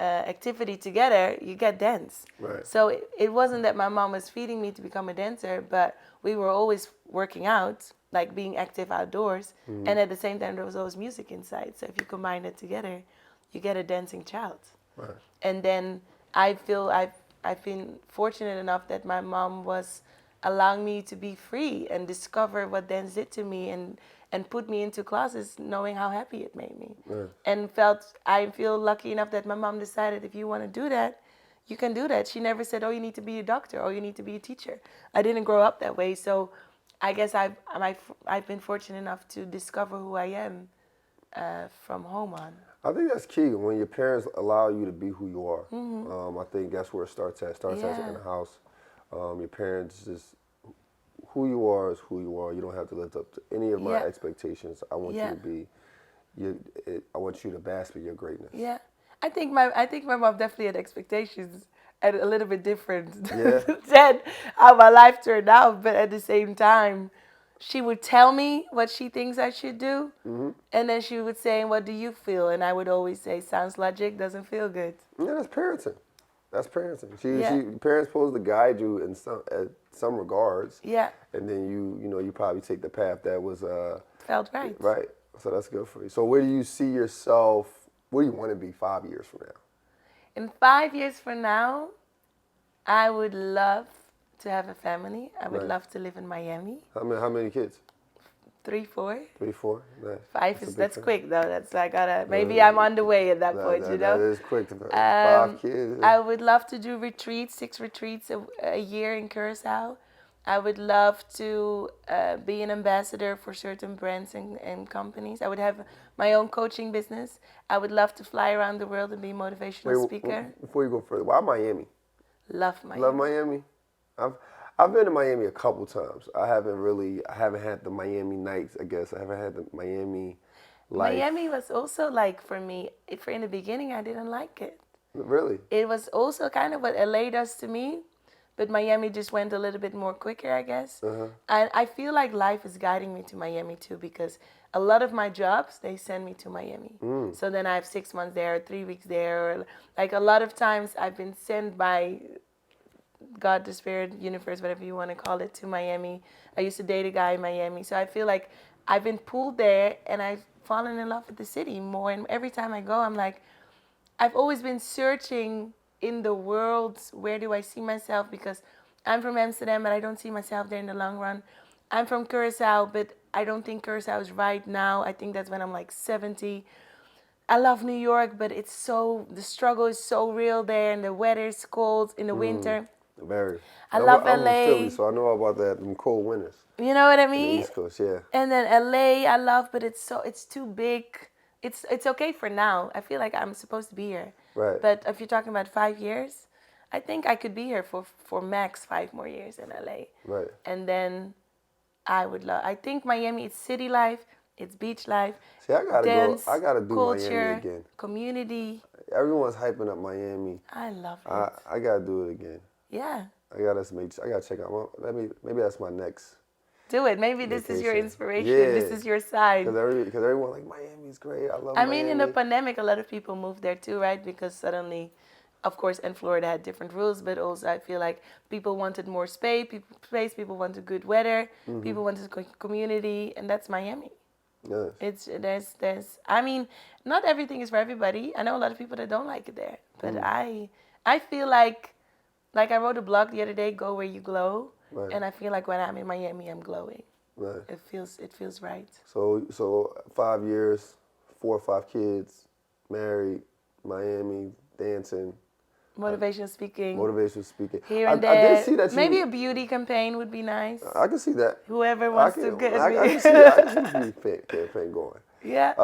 activity together, you get dance. Right. So it wasn't that my mom was feeding me to become a dancer, but we were always working out, like being active outdoors, and at the same time there was always music inside. So if you combine it together, you get a dancing child. Right. And then I feel I've been fortunate enough that my mom was allowing me to be free and discover what dance did to me and put me into classes knowing how happy it made me. Right. And I feel lucky enough that my mom decided if you want to do that, you can do that. She never said, oh, you need to be a doctor or you need to be a teacher. I didn't grow up that way. So I guess I've been fortunate enough to discover who I am from home on. I think that's key when your parents allow you to be who you are. I think that's where it starts at. It starts at in Yeah. the house. Your parents just who you are is who you are. You don't have to live up to any of my Yeah. expectations. I want you Yeah. to be. I want you to bask in your greatness. Yeah, I think my mom definitely had expectations and a little bit different Yeah. than how my life turned out. But at the same time, she would tell me what she thinks I should do, and then she would say, "What do you feel?" And I would always say, "Sounds logic, doesn't feel good." Yeah, that's parenting. That's parenting. Yeah. Parents supposed to guide you in some regards, Yeah, and then you probably take the path that was felt right. right. So that's good for you. So where do you see yourself? Where do you want to be 5 years from now? In 5 years from now, I would love to have a family. I would Right. love to live in Miami. How many kids? 3, 4. 3, 4. Nice. 5 That's a is big that's family. quick though. That's I gotta maybe I'm on the way at that point, you know. That is quick. 5 kids. I would love to do retreats, 6 retreats a year in Curacao. I would love to be an ambassador for certain brands and companies. I would have my own coaching business. I would love to fly around the world and be a motivational speaker. Before you go further, why Miami? Love Miami. Love Miami. I've been to Miami a couple times. I haven't had the Miami nights. I guess I haven't had the Miami life. Miami was also like for me. In the beginning, I didn't like it. Really? It was also kind of what LA does to me, but Miami just went a little bit more quicker, I guess. And I feel like life is guiding me to Miami too, because a lot of my jobs, they send me to Miami. So then I have 6 months there, 3 weeks there. Or like a lot of times I've been sent by God, the spirit, universe, whatever you want to call it, to Miami. I used to date a guy in Miami. So I feel like I've been pulled there and I've fallen in love with the city more. And every time I go, I'm like, I've always been searching in the world, where do I see myself? Because I'm from Amsterdam, but I don't see myself there in the long run. I'm from Curacao, but I don't think Curacao is right now. I think that's when I'm like 70. I love New York, but the struggle is so real there, and the weather is cold in the winter. Very. I love I'm LA. from Philly, so I know about that. Them cold winters. You know what I The mean? East Coast, yeah. And then LA, I love, but it's too big. It's okay for now. I feel like I'm supposed to be here. Right. But if you're talking about 5 years, I think I could be here for max 5 more years in LA. Right. And then I think Miami, it's city life, it's beach life. See, I gotta dance, go. I gotta do culture, Miami again. Community. Everyone's hyping up Miami. I love it. I gotta do it again. Yeah. I gotta check out. Maybe that's my next. do it. Maybe this is your Vacation. inspiration. Yeah. This is your sign. Because everyone like, Miami's great. I love I Miami. mean, in the pandemic, a lot of people moved there too, right? Because suddenly, of course, and Florida had different rules, but also I feel like people wanted more people wanted good weather, people wanted community, and that's Miami. Yes. It's there's I mean, not everything is for everybody. I know a lot of people that don't like it there, but I feel like I wrote a blog the other day, Go Where You Glow, Right. and I feel like when I'm in Miami, I'm glowing. Right. It feels right. So 5 years, 4 or 5 kids, married, Miami, dancing, Motivational speaking. motivational speaking. Here and I there. did see that you. Maybe a beauty campaign would be nice. I can see that. Whoever wants to get me. I can see the beauty campaign going. Yeah.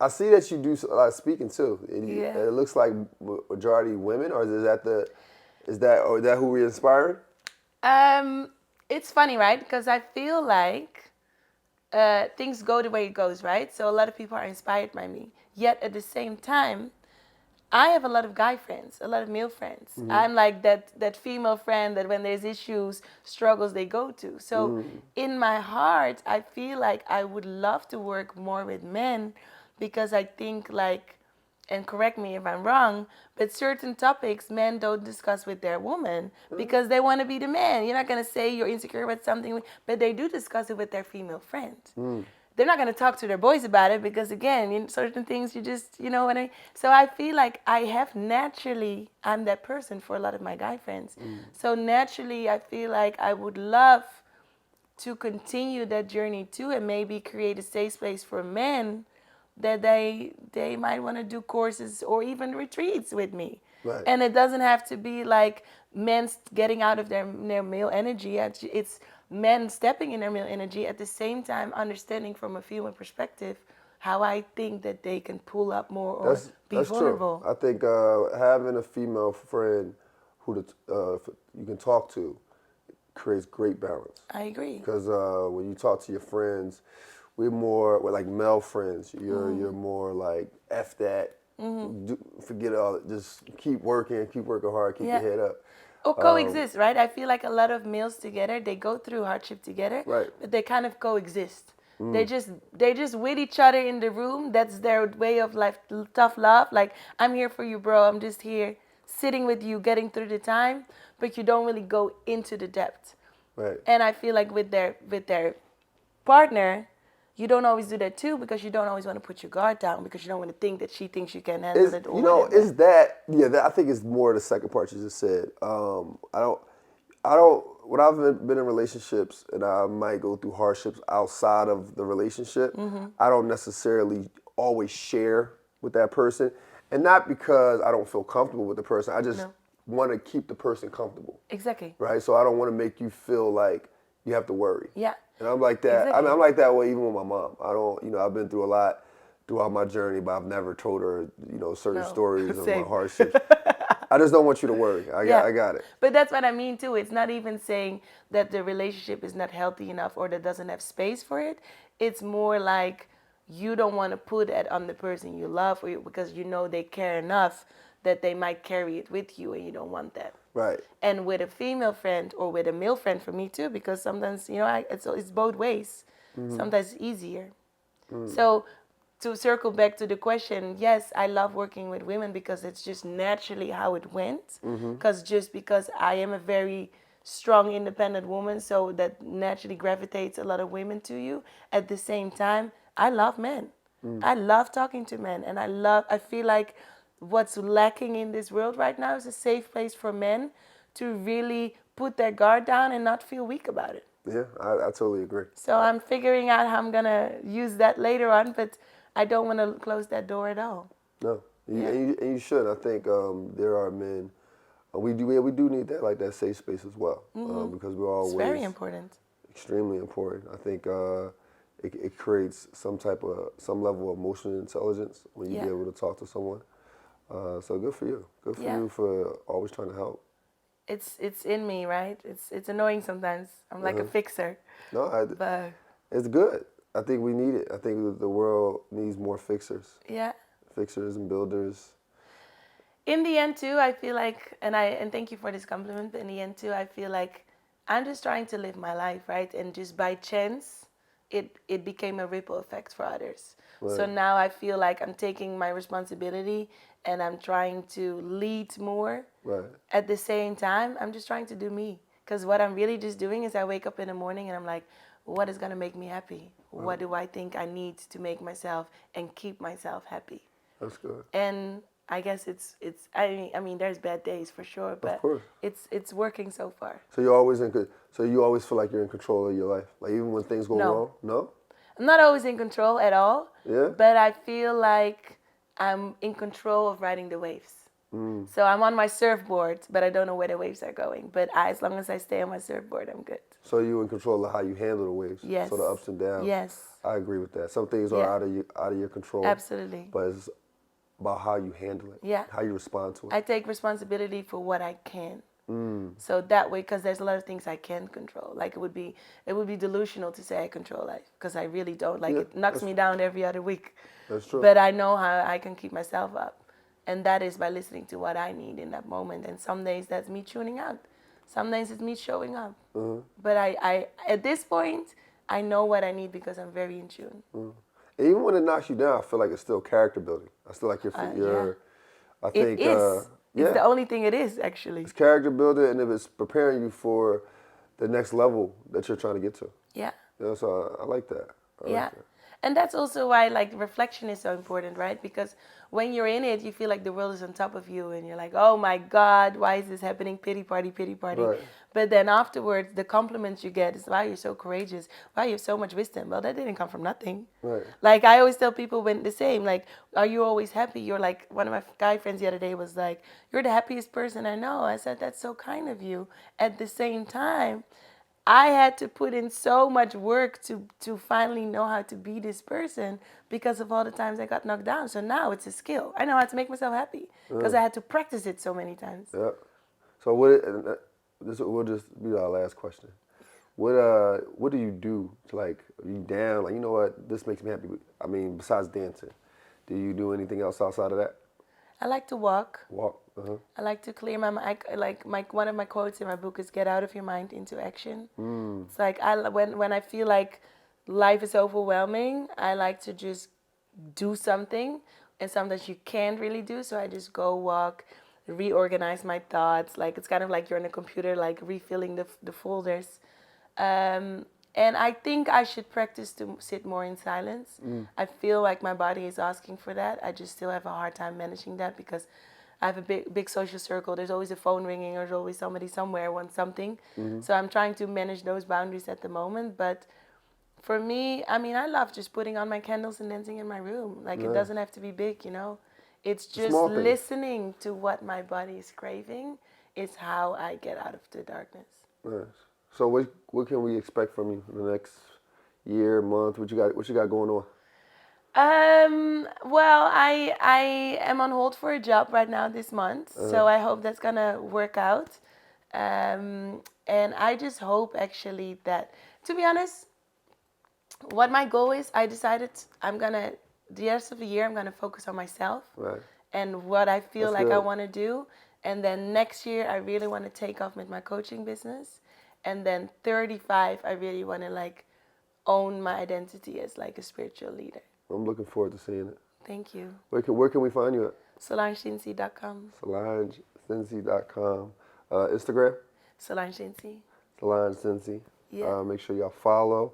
I see that you do a lot of speaking too. Yeah. It looks like majority women, or is that who we inspired? It's funny, right? Because I feel like things go the way it goes, right? So a lot of people are inspired by me. Yet at the same time, I have a lot of guy friends, a lot of male friends. I'm like that female friend that when there's issues, struggles, they go to. So in my heart, I feel like I would love to work more with men because I think like, and correct me if I'm wrong, but certain topics men don't discuss with their woman because they want to be the man. You're not going to say you're insecure about something, but they do discuss it with their female friend. They're not going to talk to their boys about it because, again, certain things you just, you know what I mean? So I feel like I'm that person for a lot of my guy friends. So naturally, I feel like I would love to continue that journey too and maybe create a safe space for men that they might want to do courses or even retreats with me. Right. And it doesn't have to be like men getting out of their male energy. It's men stepping in their male energy at the same time understanding from a female perspective how I think that they can pull up more or be vulnerable. True. I think having a female friend who you can talk to creates great balance. I agree. Because when you talk to your friends, we're like male friends. You're more like F that. Forget all. Just keep working hard, keep your head up. Or coexist, right? I feel like a lot of males together, they go through hardship together, right? But they kind of coexist. They're just with each other in the room. That's their way of life, tough love. Like, I'm here for you, bro. I'm just here sitting with you, getting through the time, but you don't really go into the depth. Right. And I feel like with their partner, you don't always do that too because you don't always want to put your guard down because you don't want to think that she thinks you can handle it. Or I think it's more the second part you just said. I don't. When I've been in relationships and I might go through hardships outside of the relationship, I don't necessarily always share with that person, and not because I don't feel comfortable with the person. I just want to keep the person comfortable. Exactly. Right. So I don't want to make you feel like you have to worry. Yeah. And I'm like that. Exactly. I'm like that way even with my mom. I don't, I've been through a lot throughout my journey, but I've never told her, certain stories of my hardships. I just don't want you to worry. I got it. But that's what I mean too. It's not even saying that the relationship is not healthy enough or that doesn't have space for it. It's more like you don't want to put it on the person you love because you know they care enough that they might carry it with you and you don't want that. Right. And with a female friend or with a male friend for me too, because sometimes, it's both ways. Sometimes it's easier. So to circle back to the question, yes, I love working with women because it's just naturally how it went. Because I am a very strong, independent woman, so that naturally gravitates a lot of women to you. At the same time, I love men. I love talking to men, and I feel like what's lacking in this world right now is a safe place for men to really put their guard down and not feel weak about it. Yeah, I totally agree. So I'm figuring out how I'm going to use that later on, but I don't want to close that door at all. No, and you should. I think there are men. We do need that, like that safe space as well, because we're always. It's very important. Extremely important. I think it creates some level of emotional intelligence when you be able to talk to someone. So good for you. Good for you for always trying to help. It's in me, right? It's annoying sometimes. I'm like a fixer. No, but it's good. I think we need it. I think the world needs more fixers. Yeah. Fixers and builders. In the end too, I feel like, and thank you for this compliment, but in the end too, I feel like I'm just trying to live my life, right? And just by chance, it became a ripple effect for others. Right. So now I feel like I'm taking my responsibility and I'm trying to lead more. Right. At the same time, I'm just trying to do me. Because what I'm really just doing is I wake up in the morning and I'm like, what is going to make me happy? What do I think I need to make myself and keep myself happy? That's good. And I guess it's I mean there's bad days for sure, Of but course. it's working so far. So you're always so you always feel like you're in control of your life, like even when things go No. wrong. No. I'm not always in control at all. Yeah. But I feel like I'm in control of riding the waves. So I'm on my surfboard, but I don't know where the waves are going. But as long as I stay on my surfboard, I'm good. So you're in control of how you handle the waves. Yes. So the ups and downs. Yes. I agree with that. Some things are out of your control. Absolutely. But it's about how you handle it. Yeah. How you respond to it. I take responsibility for what I can. So that way, because there's a lot of things I can control. Like it would be delusional to say I control life, because I really don't. Like it knocks me down every other week. That's true. But I know how I can keep myself up, and that is by listening to what I need in that moment. And some days that's me tuning out. Some days it's me showing up. But I at this point I know what I need because I'm very in tune. Even when it knocks you down, I feel like it's still character building. I still like you're I think It is. It's the only thing it is, actually. It's character building, and if it's preparing you for the next level that you're trying to get to. Yeah. So I like that. I Yeah. like that. And that's also why like reflection is so important, right? Because when you're in it, you feel like the world is on top of you and you're like, oh my God, why is this happening? Pity party, pity party. Right. But then afterwards, the compliments you get is, wow, you're so courageous. Wow, you have so much wisdom. Well, that didn't come from nothing. Right. Like I always tell people when the same, like, are you always happy? You're like, one of my guy friends the other day was like, you're the happiest person I know. I said, that's so kind of you. At the same time, I had to put in so much work to finally know how to be this person because of all the times I got knocked down. So now it's a skill. I know how to make myself happy because I had to practice it so many times. Yeah. So this will just be our last question. What do you do to like, are you down? Like, you know what, this makes me happy. I mean, besides dancing, do you do anything else outside of that? I like to walk. Walk. I like to clear my mind. One of my quotes in my book is "Get out of your mind into action." It's like when I feel like life is overwhelming, I like to just do something, and sometimes you can't really do. So I just go walk, reorganize my thoughts. Like it's kind of like you're on a computer, like refilling the folders. And I think I should practice to sit more in silence. I feel like my body is asking for that. I just still have a hard time managing that because I have a big social circle. There's always a phone ringing. There's always somebody somewhere wants something. So I'm trying to manage those boundaries at the moment. But for me, I mean, I love just putting on my candles and dancing in my room. Like it doesn't have to be big, you know. It's just listening to what my body is craving is how I get out of the darkness. Nice. So what can we expect from you in the next year, month? What you got going on? Well, I am on hold for a job right now this month, so I hope that's gonna work out. And I just hope actually that, to be honest, what my goal is, I decided the rest of the year I'm gonna focus on myself and what I feel like I want to do, and then next year I really want to take off with my coaching business, and then 35 I really want to like own my identity as like a spiritual leader. I'm looking forward to seeing it. Thank you. Where can we find you at? SolangeZindzi.com. SolangeZindzi.com. Instagram? Solange Zindzi. Solange Zindzi. Yeah. Make sure y'all follow.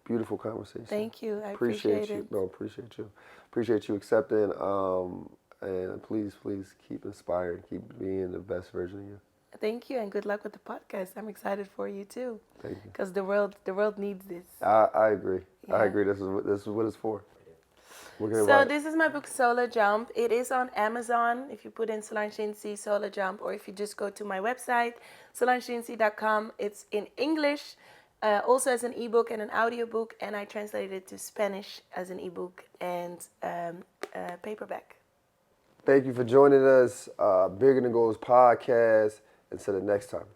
Beautiful conversation. Thank you. I appreciate you. it. No, appreciate you. Appreciate you accepting. And please keep inspired. Keep being the best version of you. Thank you, and good luck with the podcast. I'm excited for you too. Thank you. Because the world needs this. I agree. Yeah. I agree. This is what it's for. So this is my book, Solo Jump. It is on Amazon. If you put in Solange Zindzi, Solo Jump, or if you just go to my website, SolangeZindzi.com. It's in English, also as an ebook and an audiobook, and I translated it to Spanish as an ebook and paperback. Thank you for joining us. Bigger Than Goals podcast. Until the next time.